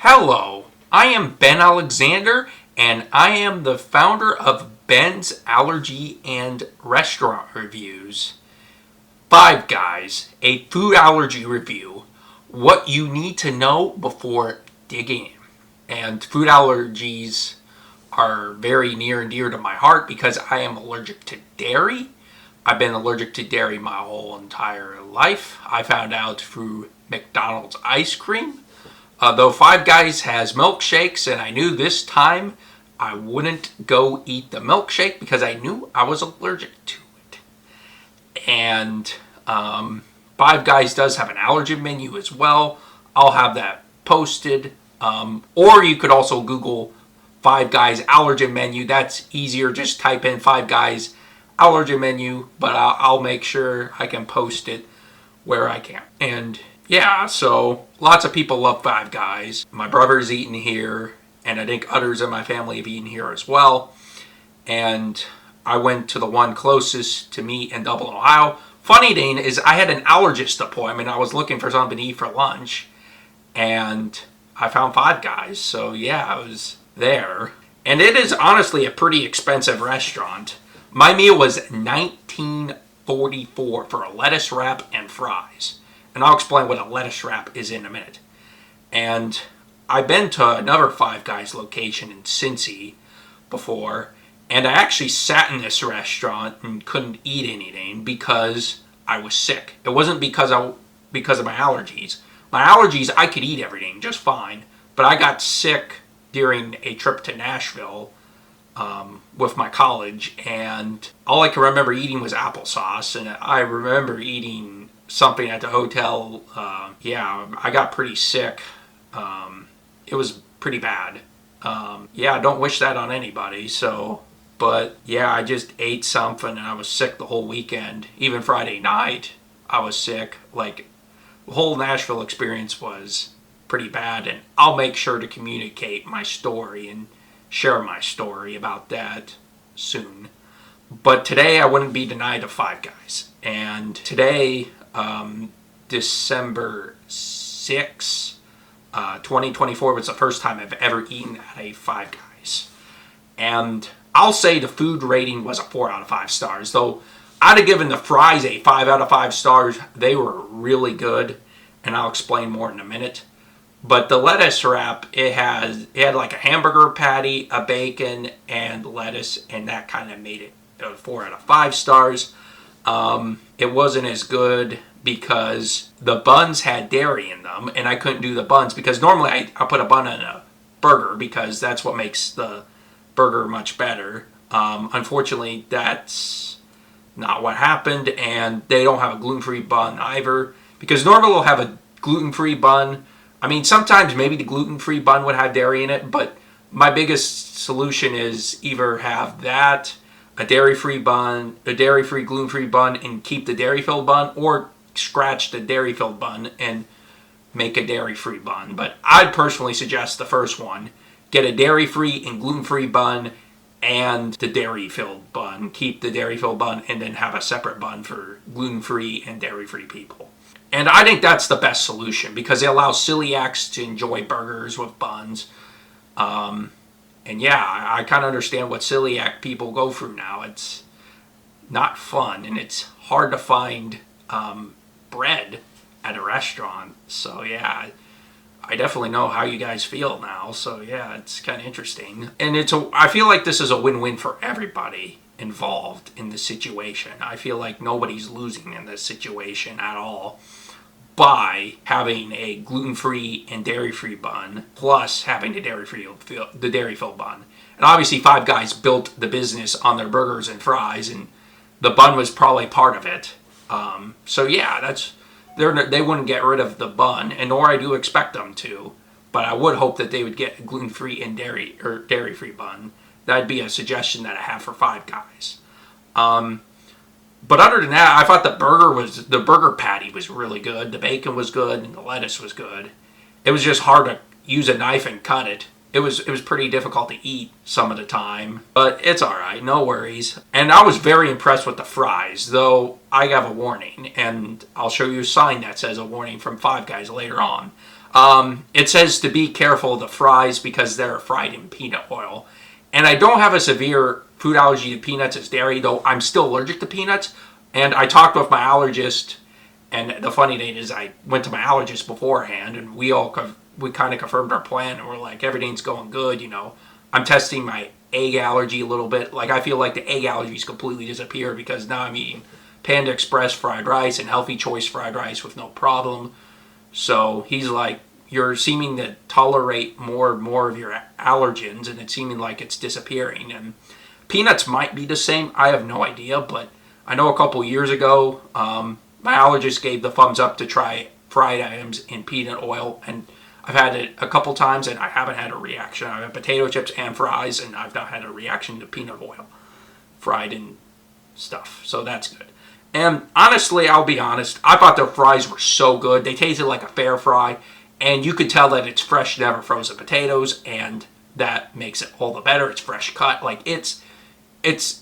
Hello, I am Ben Alexander, and I am the founder of Ben's Allergy and Restaurant Reviews. Five Guys, a food allergy review. What you need to know before digging in. And food allergies are very near and dear to my heart because I am allergic to dairy. I've been allergic to dairy my whole entire life. I found out through McDonald's ice cream. Though Five Guys has milkshakes, and I knew this time I wouldn't go eat the milkshake because I knew I was allergic to it. And Five Guys does have an allergen menu as well. I'll have that posted. Or you could also Google Five Guys allergen menu. That's easier. Just type in Five Guys allergen menu, but I'll make sure I can post it where I can. And yeah, so lots of people love Five Guys. My brother's eaten here, and I think others in my family have eaten here as well. And I went to the one closest to me in Dublin, Ohio. Funny thing is, I had an allergist appointment. I was looking for something to eat for lunch, and I found Five Guys. So yeah, I was there. And it is honestly a pretty expensive restaurant. My meal was $19.44 for a lettuce wrap and fries. And I'll explain what a lettuce wrap is in a minute. And I've been to another Five Guys location in Cincy before, and I actually sat in this restaurant and couldn't eat anything because I was sick. It wasn't because of my allergies. My allergies, I could eat everything just fine, but I got sick during a trip to Nashville with my college, and all I can remember eating was applesauce, and I remember eating something at the hotel. I got pretty sick. It was pretty bad. Don't wish that on anybody. But I just ate something and I was sick the whole weekend. Even Friday night, I was sick. Like, the whole Nashville experience was pretty bad, and I'll make sure to communicate my story and share my story about that soon. But today I wouldn't be denied of Five Guys. And today, December 6, 2024 was the first time I've ever eaten at a Five Guys. And I'll say the food rating was a 4 out of 5 stars. Though I'd have given the fries a 5 out of 5 stars. They were really good, and I'll explain more in a minute. But the lettuce wrap, it had like a hamburger patty, a bacon, and lettuce, and that kind of made it a 4 out of 5 stars. It wasn't as good because the buns had dairy in them, and I couldn't do the buns because normally I put a bun in a burger because that's what makes the burger much better. Unfortunately, that's not what happened, and they don't have a gluten-free bun either, because normally they'll have a gluten-free bun. I mean, sometimes maybe the gluten-free bun would have dairy in it, but my biggest solution is either have that, a dairy-free bun, a dairy-free, gluten-free bun, and keep the dairy-filled bun, or scratch the dairy-filled bun and make a dairy-free bun. But I'd personally suggest the first one. Get a dairy-free and gluten-free bun and the dairy-filled bun. Keep the dairy-filled bun and then have a separate bun for gluten-free and dairy-free people. And I think that's the best solution because it allows celiacs to enjoy burgers with buns. And I kind of understand what celiac people go through now. It's not fun, and it's hard to find bread at a restaurant. So I definitely know how you guys feel now. So it's kind of interesting. And I feel like this is a win-win for everybody involved in this situation. I feel like nobody's losing in this situation at all by having a gluten-free and dairy-free bun, plus having the dairy-filled bun. And obviously, Five Guys built the business on their burgers and fries, and the bun was probably part of it. They wouldn't get rid of the bun, and nor I do expect them to. But I would hope that they would get a gluten-free and dairy-free bun. That'd be a suggestion that I have for Five Guys. But other than that, I thought the burger patty was really good. The bacon was good, and the lettuce was good. It was just hard to use a knife and cut it. It was pretty difficult to eat some of the time, but it's all right, no worries. And I was very impressed with the fries, though I have a warning, and I'll show you a sign that says a warning from Five Guys later on. It says to be careful of the fries because they're fried in peanut oil. And I don't have a severe food allergy to peanuts as dairy, though I'm still allergic to peanuts. And I talked with my allergist, and the funny thing is I went to my allergist beforehand, and we kind of confirmed our plan, and we're like, everything's going good, you know. I'm testing my egg allergy a little bit. Like, I feel like the egg allergies completely disappeared because now I'm eating Panda Express fried rice and Healthy Choice fried rice with no problem. So he's like, you're seeming to tolerate more and more of your allergens, and it's seeming like it's disappearing. And peanuts might be the same. I have no idea, but I know a couple years ago, my allergist gave the thumbs up to try fried items in peanut oil, and I've had it a couple times, and I haven't had a reaction. I've had potato chips and fries, and I've not had a reaction to peanut oil fried in stuff. So that's good. And honestly, I'll be honest, I thought their fries were so good. They tasted like a fair fry, and you could tell that it's fresh, never frozen potatoes, and that makes it all the better. It's fresh cut. Like, it's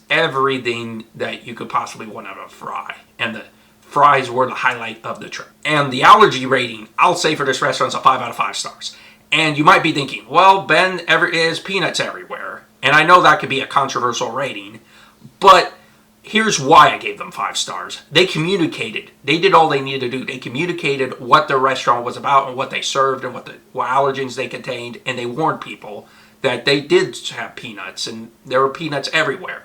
everything that you could possibly want out of a fry. And the fries were the highlight of the trip. And the allergy rating, I'll say for this restaurant, is a 5 out of 5 stars. And you might be thinking, well, Ben, is peanuts everywhere. And I know that could be a controversial rating, but here's why I gave them 5 stars. They communicated. They did all they needed to do. They communicated what their restaurant was about and what they served and what allergens they contained, and they warned people that they did have peanuts, and there were peanuts everywhere.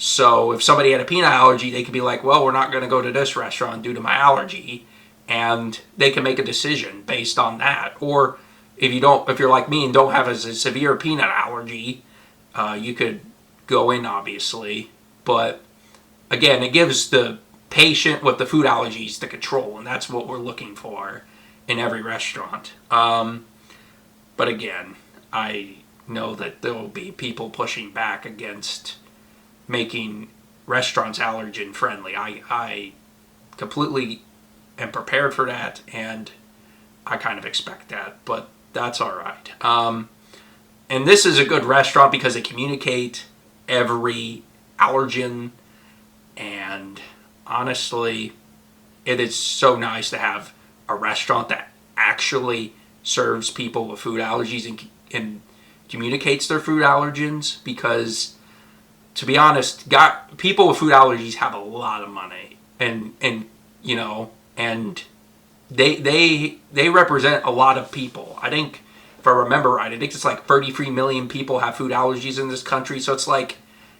So if somebody had a peanut allergy, they could be like, well, we're not going to go to this restaurant due to my allergy, and they can make a decision based on that. Or if you're like me and don't have a severe peanut allergy, you could go in, obviously. But again, it gives the patient with the food allergies the control, and that's what we're looking for in every restaurant. But again, I know that there will be people pushing back against making restaurants allergen friendly. I completely am prepared for that, and I kind of expect that, but that's all right. And this is a good restaurant because they communicate every allergen, and honestly, it is so nice to have a restaurant that actually serves people with food allergies and communicates their food allergens, because to be honest, people with food allergies have a lot of money, and you know, and they represent a lot of people. I think, if I remember right, I think it's like 33 million people have food allergies in this country. So it's like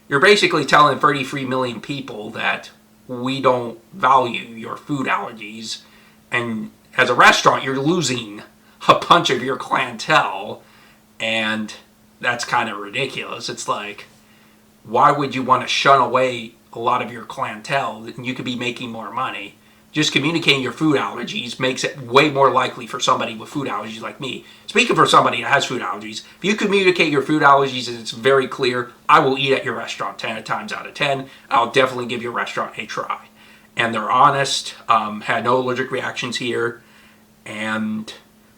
you're basically telling 33 million people that we don't value your food allergies, and as a restaurant, you're losing a bunch of your clientele, and that's kind of ridiculous. It's like, why would you want to shun away a lot of your clientele? You could be making more money. Just communicating your food allergies makes it way more likely for somebody with food allergies like me. Speaking for somebody that has food allergies, if you communicate your food allergies and it's very clear, I will eat at your restaurant 10 times out of 10. I'll definitely give your restaurant a try. And they're honest, had no allergic reactions here, and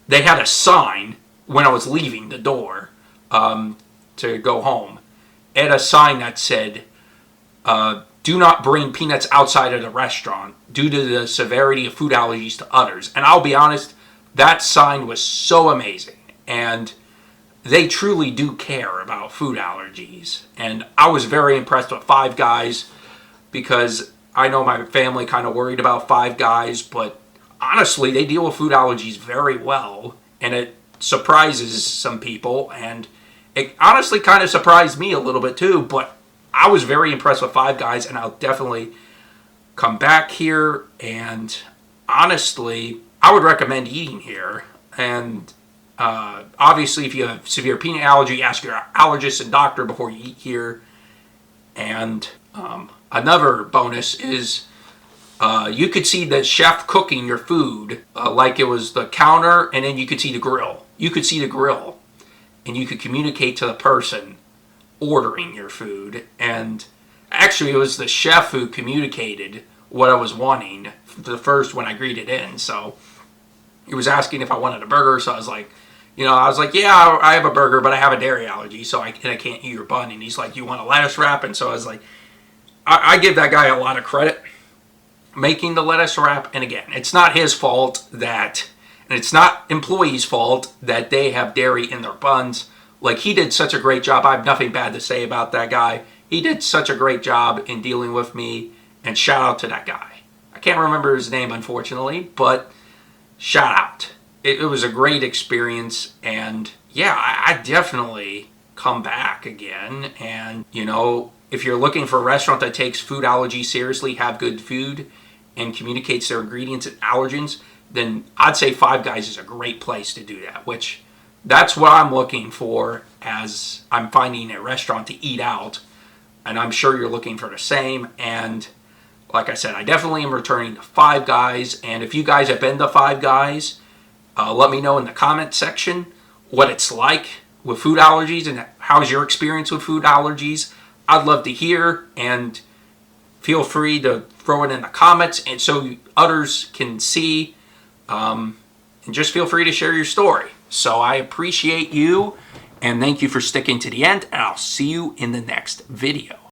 they had a sign when I was leaving the door to go home. It had a sign that said, do not bring peanuts outside of the restaurant due to the severity of food allergies to others. And I'll be honest, that sign was so amazing. And they truly do care about food allergies. And I was very impressed with Five Guys, because I know my family kind of worried about Five Guys, but honestly, they deal with food allergies very well. And it surprises some people, and it honestly kind of surprised me a little bit too, but I was very impressed with Five Guys, and I'll definitely come back here, and honestly, I would recommend eating here. And obviously, if you have severe peanut allergy, ask your allergist and doctor before you eat here. And another bonus is you could see the chef cooking your food like it was the counter, and then you could see the grill. You could see the grill, and you could communicate to the person ordering your food. And actually, it was the chef who communicated what I was wanting the first when I greeted in. So he was asking if I wanted a burger, so I was like, yeah, I have a burger, but I have a dairy allergy, so I can't eat your bun. And he's like, you want a lettuce wrap? And so I was like, I give that guy a lot of credit making the lettuce wrap. And again, it's not his fault that And it's not employees' fault that they have dairy in their buns. Like, he did such a great job. I have nothing bad to say about that guy. He did such a great job in dealing with me, and shout out to that guy. I can't remember his name, unfortunately, but shout out. It was a great experience, and yeah, I definitely come back again. And, you know, if you're looking for a restaurant that takes food allergy seriously, have good food, and communicates their ingredients and allergens, then I'd say Five Guys is a great place to do that, which that's what I'm looking for as I'm finding a restaurant to eat out. And I'm sure you're looking for the same. And like I said, I definitely am returning to Five Guys. And if you guys have been to Five Guys, let me know in the comment section what it's like with food allergies and how's your experience with food allergies. I'd love to hear, and feel free to throw it in the comments and so others can see, and just feel free to share your story. So I appreciate you, and thank you for sticking to the end, and I'll see you in the next video.